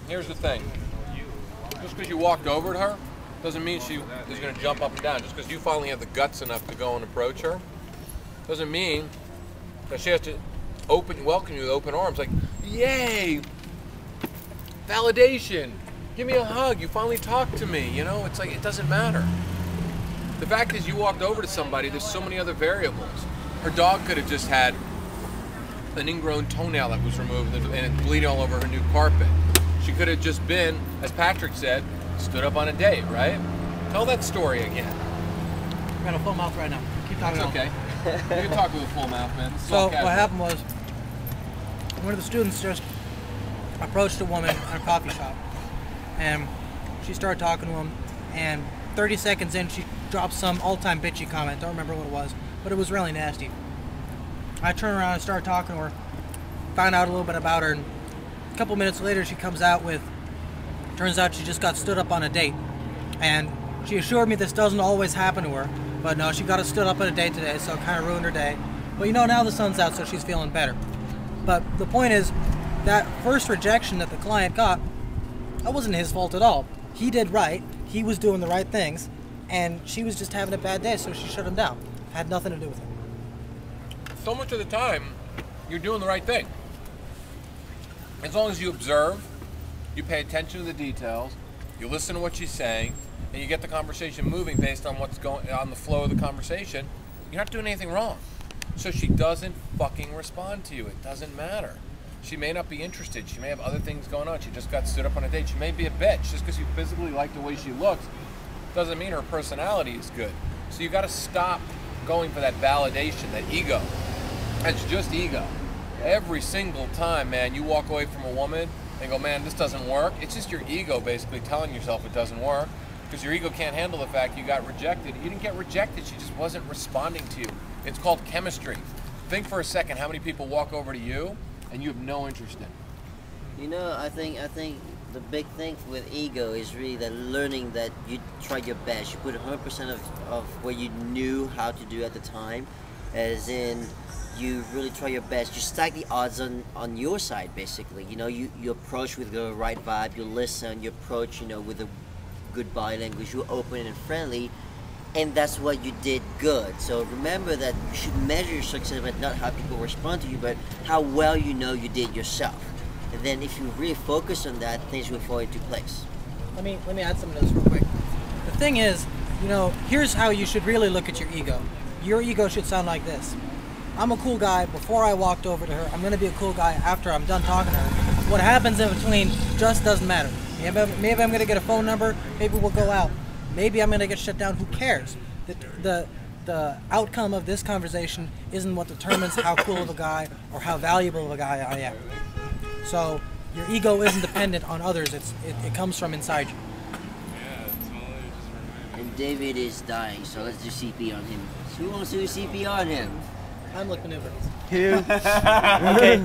here's the thing. Just because you walked over to her doesn't mean she is going to jump up and down. Just because you finally have the guts enough to go and approach her doesn't mean that she has to welcome you with open arms. Like, yay, validation. Give me a hug. You finally talked to me. You know, it's like, it doesn't matter. The fact is, you walked over to somebody, there's so many other variables. Her dog could have just had an ingrown toenail that was removed and it's bleeding all over her new carpet. She could have just been, as Patrick said, stood up on a date, right? Tell that story again. I got a full mouth right now. Keep talking. That's okay. You can talk with a full mouth, man. So what happened was, one of the students just approached a woman at a coffee shop, and she started talking to him, and 30 seconds in, she dropped some all-time bitchy comment. Don't remember what it was, but it was really nasty. I turned around and started talking to her, found out a little bit about her, and a couple minutes later she comes out with, turns out she just got stood up on a date. And she assured me this doesn't always happen to her, but no, she got stood up on a date today, so it kind of ruined her day. But you know, now the sun's out, so she's feeling better. But the point is, that first rejection that the client got, that wasn't his fault at all. He did right, he was doing the right things, and she was just having a bad day, so she shut him down. Had nothing to do with it. So much of the time, you're doing the right thing. As long as you observe, you pay attention to the details, you listen to what she's saying, and you get the conversation moving based on what's going on the flow of the conversation, you're not doing anything wrong. So she doesn't fucking respond to you. It doesn't matter. She may not be interested. She may have other things going on. She just got stood up on a date. She may be a bitch. Just because you physically like the way she looks doesn't mean her personality is good. So you got to stop going for that validation, that ego. It's just ego. Every single time, man, you walk away from a woman and go, man, this doesn't work. It's just your ego basically telling yourself it doesn't work, because your ego can't handle the fact you got rejected. You didn't get rejected. She just wasn't responding to you. It's called chemistry. Think for a second how many people walk over to you and you have no interest in. You know, I think the big thing with ego is really that learning that you try your best. You put 100% of what you knew how to do at the time, as in you really try your best. You stack the odds on your side, basically. You know, you approach with the right vibe, you listen, you approach, you know, with a good body language, you're open and friendly, and that's what you did good. So remember that you should measure your success by not how people respond to you, but how well you know you did yourself. And then if you really focus on that, things will fall into place. Let me add something to this real quick. The thing is, you know, here's how you should really look at your ego. Your ego should sound like this. I'm a cool guy before I walked over to her. I'm going to be a cool guy after I'm done talking to her. What happens in between just doesn't matter. Maybe I'm going to get a phone number. Maybe we'll go out. Maybe I'm going to get shut down. Who cares? The outcome of this conversation isn't what determines how cool of a guy or how valuable of a guy I am. So your ego isn't dependent on others. It comes from inside you. And David is dying, so let's do CP on him. Who wants to do CP on him? Heimlich maneuver. Okay.